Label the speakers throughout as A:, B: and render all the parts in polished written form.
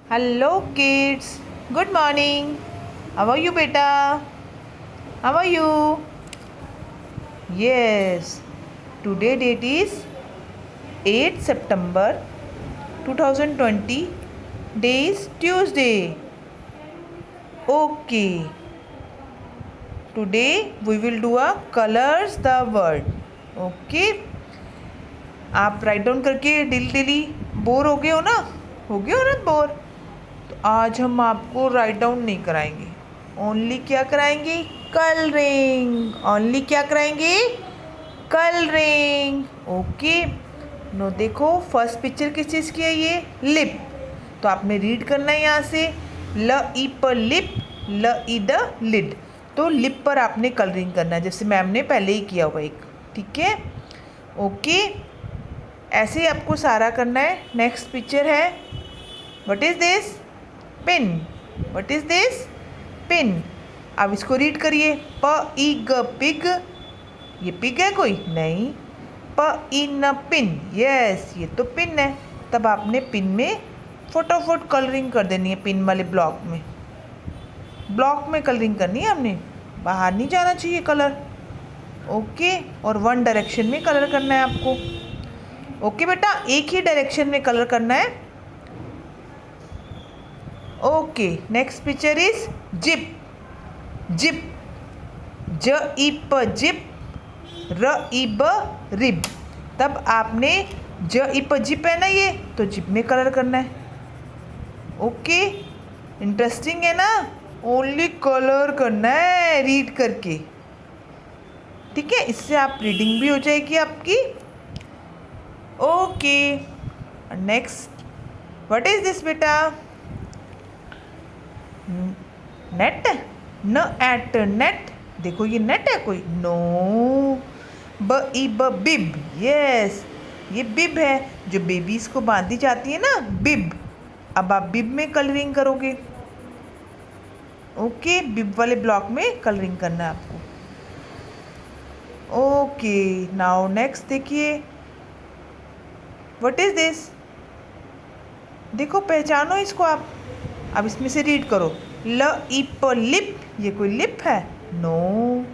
A: Hello kids, good morning. How are you beta? How are you? Yes, today date is 8 September 2020. Day is Tuesday. Okay, today we will do a colors the word. Okay, आप write down करके daily bore हो गए हो ना bore. तो आज हम आपको राइट डाउन नहीं कराएंगे, ओनली क्या कराएंगे, कलरिंग। ओनली क्या कराएंगे, कलरिंग। ओके, नो देखो फर्स्ट पिक्चर किस चीज़ की है, ये लिप। तो आपने रीड करना है यहाँ से, ल ई पर लिप, ल ई द लिड। तो लिप पर आपने कलरिंग करना है, जैसे मैम ने पहले ही किया हुआ एक। ठीक है, ओके, ऐसे ही आपको सारा करना है। नेक्स्ट पिक्चर है, what is this, pin. What is this, pin. अब इसको रीड करिए, प ई ग पिग। ये पिग है कोई नहीं, प ई न पिन। यस, ये तो पिन है। तब आपने पिन में फटाफट कलरिंग कर देनी है, पिन वाले ब्लॉक में कलरिंग करनी है आपने, बाहर नहीं जाना चाहिए कलर। ओके, और वन डायरेक्शन में कलर करना है आपको। ओके बेटा, एक ही डायरेक्शन में कलर करना है। Okay, next picture is zip. Zip, ज ई प जिप, र ई ब रिब। तब आपने ज ई प जिप है ना ये, तो जिप में कलर करना है। ओके, इंटरेस्टिंग है ना, ओनली कलर करना है रीड करके। ठीक है, इससे आप रीडिंग भी हो जाएगी आपकी। Okay, next, what is this बेटा, नेट। न एट नेट, देखो ये नेट है कोई, नो। ब ई ब बिब। यस, ये बिब है, जो बेबीज को बांधी जाती है ना, बिब। अब आप बिब में कलरिंग करोगे। ओके, बिब वाले ब्लॉक में कलरिंग करना है आपको। ओके, नाउ नेक्स्ट देखिए, व्हाट इज दिस, देखो पहचानो इसको आप। अब इसमें से रीड करो, ल ई प लिप। ये कोई लिप है, नो।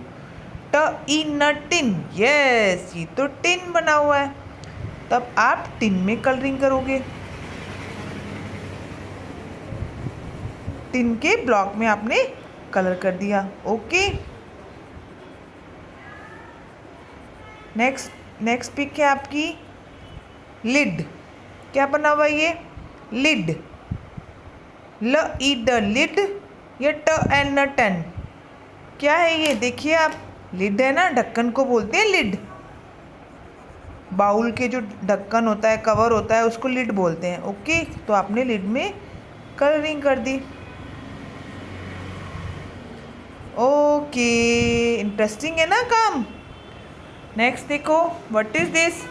A: ट ई न टिन। यस, ये तो टिन बना हुआ है। तब आप टिन में कलरिंग करोगे, टिन के ब्लॉक में आपने कलर कर दिया। ओके, नेक्स्ट पिक है आपकी लिड। क्या बना हुआ है ये, लिड। ल ई द लिड, या ट एन न टन। क्या है ये, देखिए आप, लिड है ना, ढक्कन को बोलते हैं लिड। बाउल के जो ढक्कन होता है, कवर होता है, उसको लिड बोलते हैं। ओके, तो आपने लिड में कलरिंग कर दी। ओके, इंटरेस्टिंग है ना काम। नेक्स्ट देखो, व्हाट इज दिस,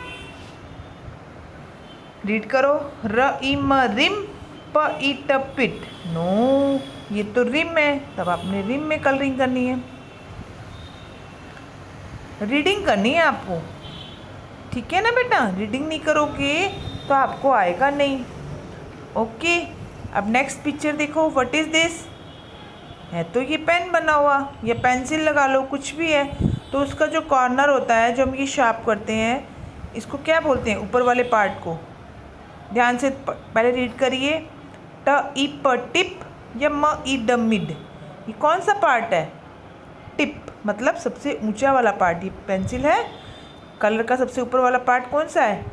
A: रीड करो, र ई म रिम, प ई ट पिट। नो, ये तो रिम है, तब आपने रिम में कलरिंग करनी है। रीडिंग करनी है आपको, ठीक है ना बेटा, रीडिंग नहीं करोगे तो आपको आएगा नहीं। ओके, अब नेक्स्ट पिक्चर देखो, व्हाट इज दिस, है तो ये पेन बना हुआ, या पेंसिल लगा लो, कुछ भी है। तो उसका जो कॉर्नर होता है, जो हम ये शार्प करते हैं, इसको क्या बोलते हैं, ऊपर वाले पार्ट को। ध्यान से पहले रीड करिए, ट ई प टिप, या म ई ड मिड। ये कौन सा पार्ट है, टिप, मतलब सबसे ऊंचा वाला पार्ट। ये पेंसिल है, कलर का सबसे ऊपर वाला पार्ट कौन सा है,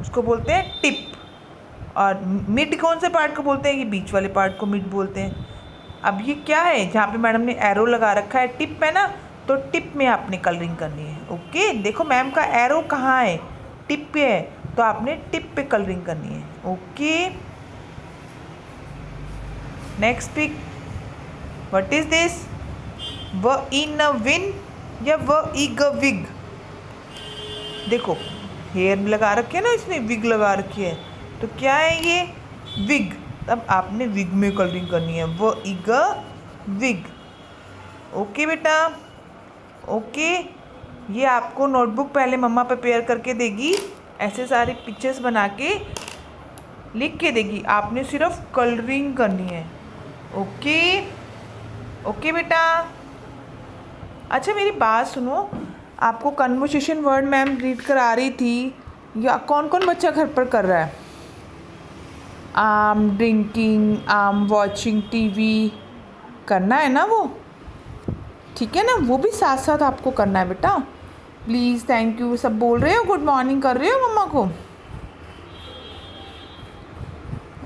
A: उसको बोलते हैं टिप। और मिड कौन से पार्ट को बोलते हैं, ये बीच वाले पार्ट को मिड बोलते हैं। अब ये क्या है, जहाँ पे मैडम ने एरो लगा रखा है, टिप है ना, तो टिप में आपने कलरिंग करनी है। ओके, देखो मैम का एरो कहाँ है, टिप पे है, तो आपने टिप पे कलरिंग करनी है। Okay, next pic, what is this, व ई न विन, या व ई ग विग। देखो हेयर लगा रखे है ना, इसने विग लगा रखी है, तो क्या है ये, विग। तब आपने विग में कलरिंग करनी है, वो इग विग। ओके बेटा, ओके, ये आपको नोटबुक पहले मम्मा प्रिपेयर करके देगी, ऐसे सारे पिक्चर्स बना के लिख के देगी, आपने सिर्फ कलरिंग करनी है। ओके ओके बेटा। अच्छा मेरी बात सुनो, आपको कन्वर्सेशन वर्ड मैम रीड करा रही थी, या कौन कौन बच्चा घर पर कर रहा है? I am drinking, I am watching TV करना है ना वो, ठीक है ना, वो भी साथ साथ आपको करना है बेटा। प्लीज़, थैंक यू सब बोल रहे हो, गुड मॉर्निंग कर रहे हो मम्मा को।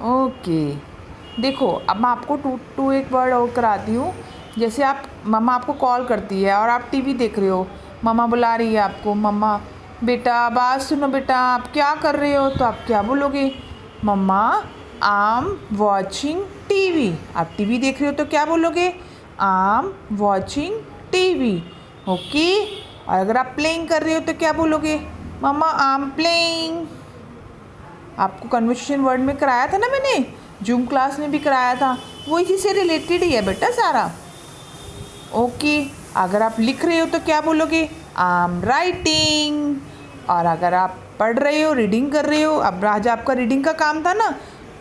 A: ओके देखो, अब मैं आपको टू एक वर्ड और कराती हूँ। जैसे आप, मम्मा आपको कॉल करती है और आप टीवी देख रहे हो, मम्मा बुला रही है आपको, मम्मा बेटा बात सुनो बेटा, आप क्या कर रहे हो, तो आप क्या बोलोगे? मम्मा आई एम वॉचिंग टीवी। आप टीवी देख रहे हो तो क्या बोलोगे? I am watching TV. Okay. और अगर आप प्लेइंग कर रहे हो तो क्या बोलोगे? मम्मा आई एम प्लेइंग। आपको कन्वर्सेशन वर्ड में कराया था ना मैंने, जूम क्लास में भी कराया था, वो इसी से रिलेटेड ही है बेटा सारा। ओके। अगर आप लिख रहे हो तो क्या बोलोगे? I am writing. और अगर आप पढ़ रहे हो, रीडिंग कर रहे हो, अब आज आपका रीडिंग का काम था ना,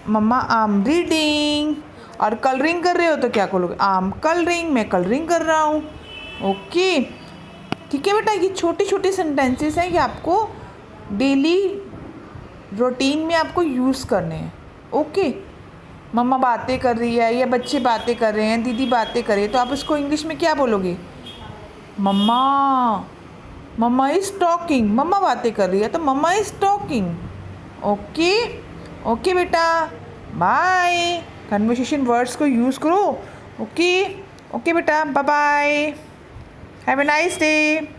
A: मम्मा आई एम रीडिंग। और कलरिंग कर रहे हो तो क्या बोलोगे? आई एम कलरिंग, मैं कलरिंग कर रहा हूँ। ओके ठीक है बेटा, ये छोटे छोटे सेंटेंसेस हैं कि आपको डेली रूटीन में आपको यूज़ करने हैं। ओके। मम्मा बातें कर रही है या बच्चे बातें कर रहे हैं, दीदी बातें कर रही है, तो आप उसको इंग्लिश में क्या बोलोगे? मम्मा, मम्मा इज़ टॉकिंग। मम्मा बातें कर रही है तो mumma is talking. Okay okay बेटा, बाय। कन्वर्सेशन वर्ड्स को यूज़ करो। ओके ओके बेटा, bye bye, have a nice day.